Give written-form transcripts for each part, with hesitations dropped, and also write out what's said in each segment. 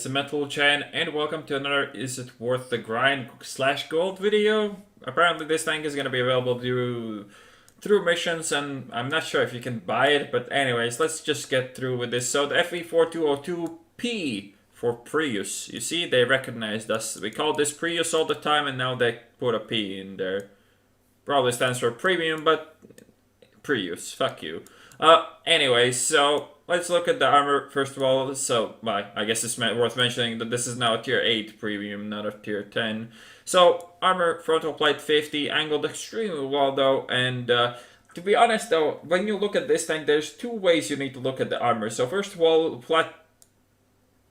Mr. Metal Chan, and welcome to another Is It Worth the Grind / Gold video. Apparently this tank is going to be available through missions, and I'm not sure if you can buy it, but anyways, let's just get through with this. So the FE4202P for Prius. You see, they recognized us. We called this Prius all the time, and now they put a P in there. Probably stands for premium, but Prius, fuck you. Anyways, so let's look at the armor first of all. So, I guess it's worth mentioning that this is now a tier 8 premium, not a tier 10. So, armor, frontal plate 50, angled extremely well though, and to be honest though, when you look at this tank, there's two ways you need to look at the armor. So first of all, flat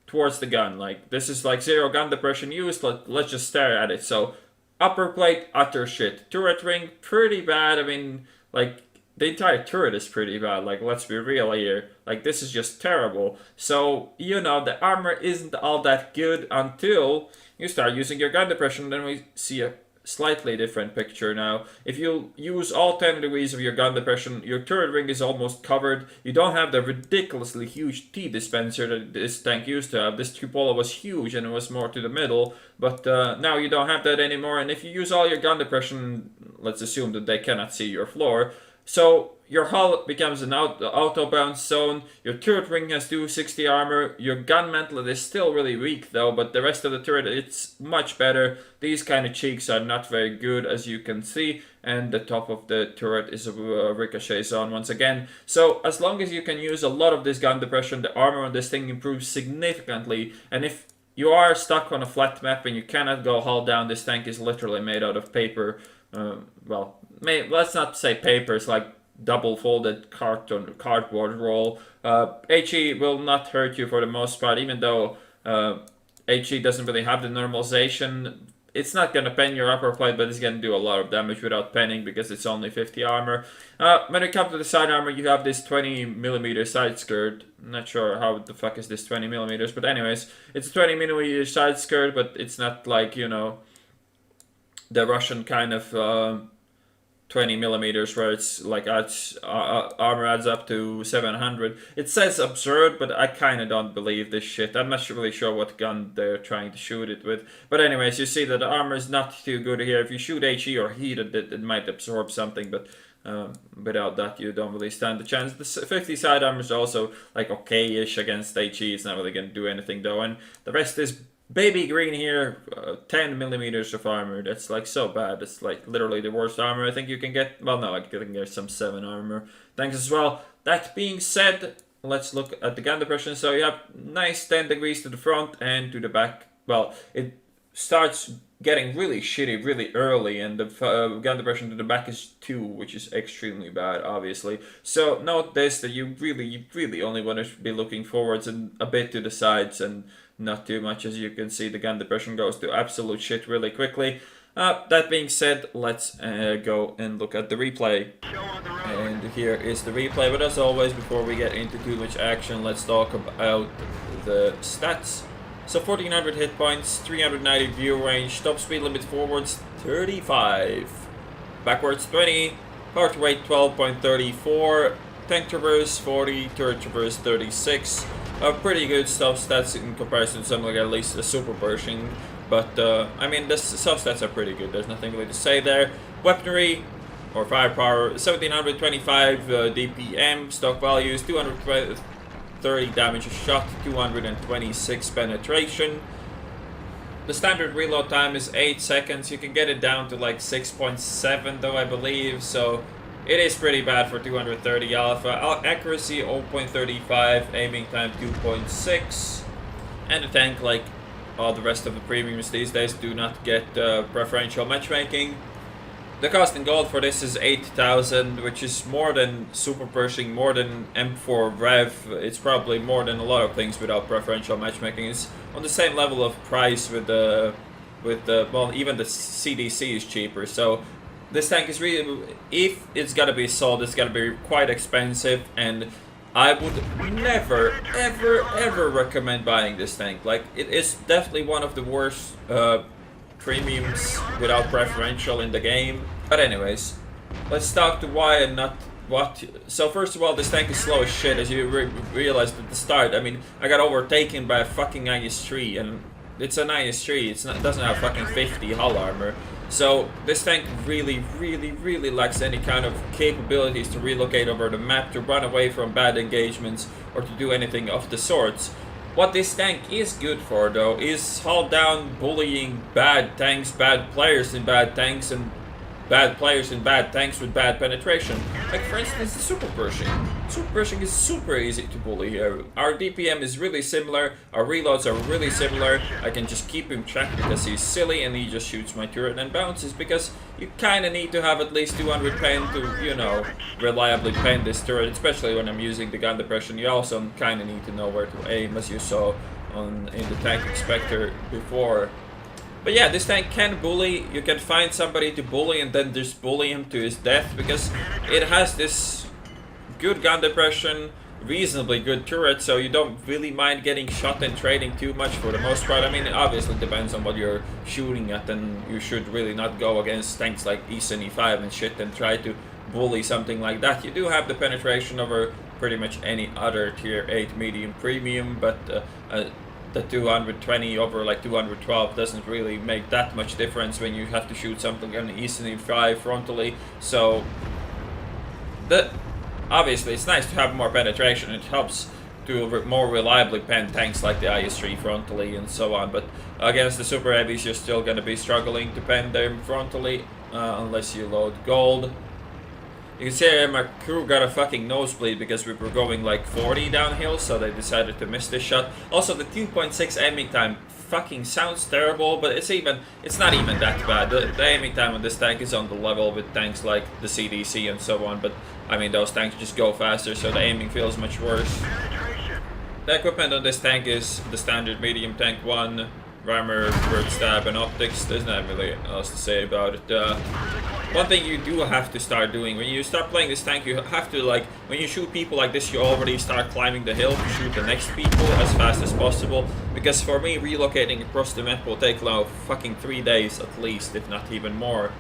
towards the gun, like this is like zero gun depression used, let's just stare at it. So, upper plate, utter shit. Turret ring, pretty bad. I mean, like, the entire turret is pretty bad, like, let's be real here. Like, this is just terrible. So, you know, the armor isn't all that good until you start using your gun depression. Then we see a slightly different picture now. If you use all 10 degrees of your gun depression, your turret ring is almost covered. You don't have the ridiculously huge T-dispenser that this tank used to have. This cupola was huge and it was more to the middle, but now you don't have that anymore. And if you use all your gun depression, let's assume that they cannot see your floor. So your hull becomes an auto bounce zone, your turret ring has 260 armor, your gun mantlet is still really weak though, but the rest of the turret, it's much better. These kind of cheeks are not very good, as you can see, and the top of the turret is a ricochet zone once again. So as long as you can use a lot of this gun depression, the armor on this thing improves significantly, and if you are stuck on a flat map and you cannot go hull down, this tank is literally made out of paper. Let's not say paper, it's like double folded cardboard roll. HE will not hurt you for the most part, even though HE doesn't really have the normalization. It's not going to pen your upper plate, but it's going to do a lot of damage without penning because it's only 50 armor. When it comes to the side armor, you have this 20mm side skirt. I'm not sure how the fuck is this 20mm, but anyways, it's a 20mm side skirt, but it's not like, you know, the Russian kind of 20mm where it's like armor adds up to 700. It says absurd, but I kind of don't believe this shit. I'm not really sure what gun they're trying to shoot it with. But anyways, you see that the armor is not too good here. If you shoot HE or heat it might absorb something, but without that you don't really stand a chance. The 50 side armor is also like okay-ish against HE. It's not really going to do anything though, and the rest is baby green here, 10mm of armor. That's like so bad. It's like literally the worst armor I think you can get. Well, no, I think there's some 7 armor. Thanks as well. That being said, let's look at the gun depression. So you have nice 10 degrees to the front and to the back. Well, it starts getting really shitty really early, and the gun depression to the back is 2, which is extremely bad, obviously. So note this, that you really only want to be looking forwards and a bit to the sides, and not too much. As you can see, the gun depression goes to absolute shit really quickly. That being said, let's go and look at the replay. And here is the replay, but as always, before we get into too much action, let's talk about the stats. So 1400 hit points, 390 view range, top speed limit forwards 35, backwards 20, power to weight 12.34, tank traverse 40, turret traverse 36. Pretty good stuff stats in comparison to something like at least a super Pershing, but I mean the sub stats are pretty good. There's nothing really to say there. Weaponry or firepower 1725 DPM, stock values 230 damage a shot, 226 penetration. The standard reload time is 8 seconds. You can get it down to like 6.7 though, I believe, so it is pretty bad for 230 alpha. Accuracy 0.35, aiming time 2.6. And the tank, like all the rest of the premiums these days, do not get preferential matchmaking. The cost in gold for this is 8,000, which is more than Super Pershing, more than M4 Rev. It's probably more than a lot of things without preferential matchmaking. It's on the same level of price with the well, even the CDC is cheaper. So this tank is really, if it's gotta be sold, it's gotta be quite expensive, and I would never, ever recommend buying this tank. Like, it is definitely one of the worst premiums without preferential in the game. But anyways, let's talk to why I'm not what? So first of all, this tank is slow as shit, as you realized at the start. I mean, I got overtaken by a fucking IS-3, and it's an IS-3. It doesn't have fucking 50 hull armor. So this tank really, really, really lacks any kind of capabilities to relocate over the map, to run away from bad engagements, or to do anything of the sorts. What this tank is good for, though, is hull down, bullying bad tanks, bad players in bad tanks, and bad players in bad tanks with bad penetration. Like, for instance, the Super Pershing. Super Pershing is super easy to bully here. Our DPM is really similar, our reloads are really similar. I can just keep him tracked because he's silly and he just shoots my turret and bounces, because you kinda need to have at least 200 pen to, you know, reliably pen this turret, especially when I'm using the gun depression. You also kinda need to know where to aim, as you saw in the Tank Inspector before. But yeah, this tank can bully. You can find somebody to bully and then just bully him to his death, because it has this good gun depression, reasonably good turret, so you don't really mind getting shot and trading too much for the most part. I mean, it obviously depends on what you're shooting at, and you should really not go against tanks like E-Sin E5 and shit and try to bully something like that. You do have the penetration over pretty much any other tier 8 medium premium, but the 220 over like 212 doesn't really make that much difference when you have to shoot something on the E-Sin E5 frontally. So obviously it's nice to have more penetration. It helps to more reliably pen tanks like the IS-3 frontally and so on, but against the super heavies you're still going to be struggling to pen them frontally unless you load gold. You can see my crew got a fucking nosebleed because we were going like 40 downhill, so they decided to miss this shot. Also, the 2.6 aiming time fucking sounds terrible, but it's not even that bad. The aiming time on this tank is on the level with tanks like the CDC and so on, but I mean, those tanks just go faster, so the aiming feels much worse. The equipment on this tank is the standard medium tank 1, rammer, bird stab, and optics. There's not really else to say about it. One thing you do have to start doing, when you start playing this tank, you have to, like, when you shoot people like this, you already start climbing the hill to shoot the next people as fast as possible. Because for me, relocating across the map will take like fucking 3 days at least, if not even more.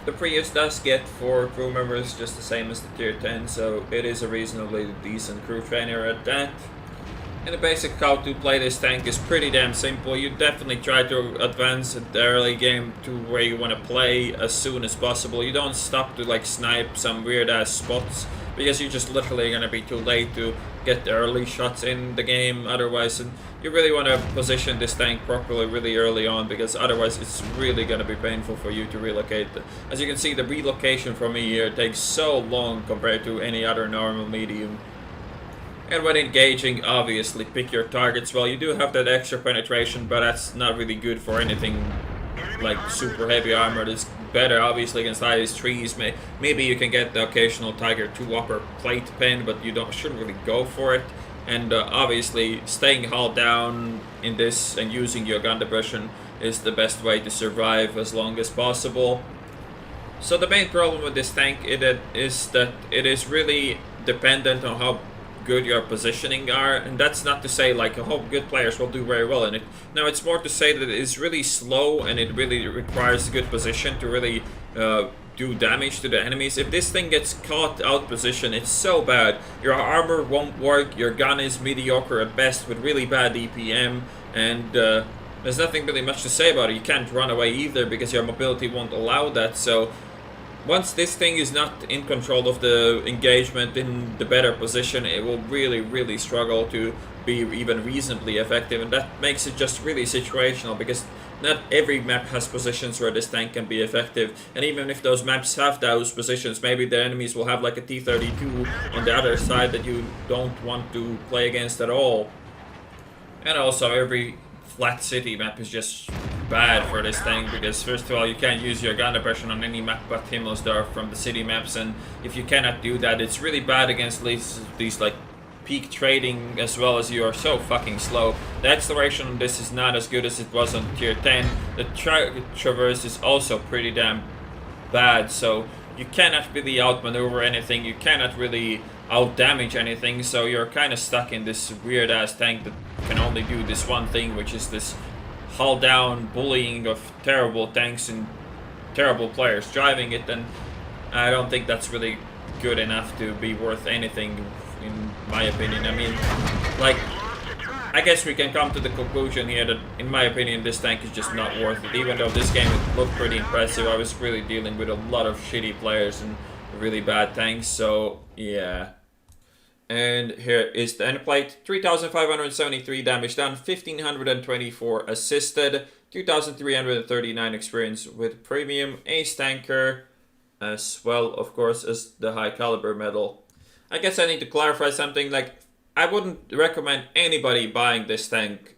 The Prius does get 4 crew members, just the same as the tier 10, so it is a reasonably decent crew trainer at that. And the basic how to play this tank is pretty damn simple. You definitely try to advance at the early game to where you want to play as soon as possible. You don't stop to like snipe some weird ass spots, because you're just literally going to be too late to get the early shots in the game otherwise. And you really want to position this tank properly really early on, because otherwise it's really going to be painful for you to relocate. As you can see, the relocation for me here takes so long compared to any other normal medium. And when engaging, obviously pick your targets well. You do have that extra penetration, but that's not really good for anything like super heavy armor. It's better obviously against IS-3s. Maybe you can get the occasional Tiger 2 upper plate pen, but you shouldn't really go for it. And obviously staying hull down in this and using your gun depression is the best way to survive as long as possible. So the main problem with this tank is that it is really dependent on how good your positioning are, and that's not to say like I hope good players will do very well in it. No, it's more to say that it is really slow and it really requires a good position to really do damage to the enemies. If this thing gets caught out position, it's so bad. Your armor won't work, your gun is mediocre at best with really bad DPM, and there's nothing really much to say about it. You can't run away either because your mobility won't allow that. So once this thing is not in control of the engagement in the better position, it will really, really struggle to be even reasonably effective, and that makes it just really situational, because not every map has positions where this tank can be effective, and even if those maps have those positions, maybe the enemies will have like a T-32 on the other side that you don't want to play against at all. And also every flat city map is just bad for this thing, because first of all you can't use your gun depression on any map but Himmelsdorf from the city maps, and if you cannot do that, it's really bad against these like peak trading, as well as you are so fucking slow. The acceleration on this is not as good as it was on tier 10. The traverse is also pretty damn bad, so you cannot really outmaneuver anything, you cannot really out-damage anything, so you're kind of stuck in this weird-ass tank that can only do this one thing, which is this hull-down bullying of terrible tanks and terrible players driving it, and I don't think that's really good enough to be worth anything, in my opinion. I mean, like, I guess we can come to the conclusion here that, in my opinion, this tank is just not worth it. Even though this game looked pretty impressive, I was really dealing with a lot of shitty players and really bad tanks, so yeah. And here is the end plate. 3,573 damage done, 1,524 assisted, 2,339 experience with premium, ace tanker, as well, of course, as the high caliber medal. I guess I need to clarify something, like, I wouldn't recommend anybody buying this tank.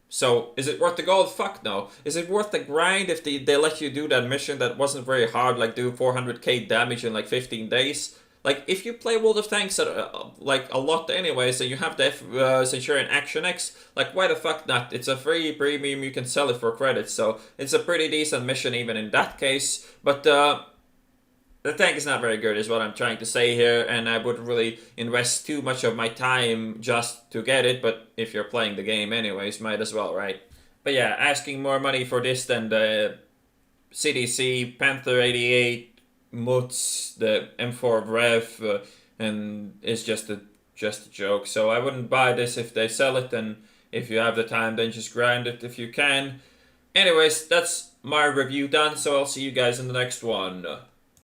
So, is it worth the gold? Fuck no. Is it worth the grind if they let you do that mission that wasn't very hard, like do 400k damage in like 15 days? Like, if you play World of Tanks like a lot anyways, and you have the Centurion Action X, like, why the fuck not? It's a free premium, you can sell it for credits, so it's a pretty decent mission even in that case. But the tank is not very good is what I'm trying to say here, and I wouldn't really invest too much of my time just to get it, but if you're playing the game anyways, might as well, right? But yeah, asking more money for this than the CDC, Panther 88, Mutz, the M4 Rev, and it's just a joke. So I wouldn't buy this if they sell it, and if you have the time, then just grind it if you can. Anyways, that's my review done, so I'll see you guys in the next one.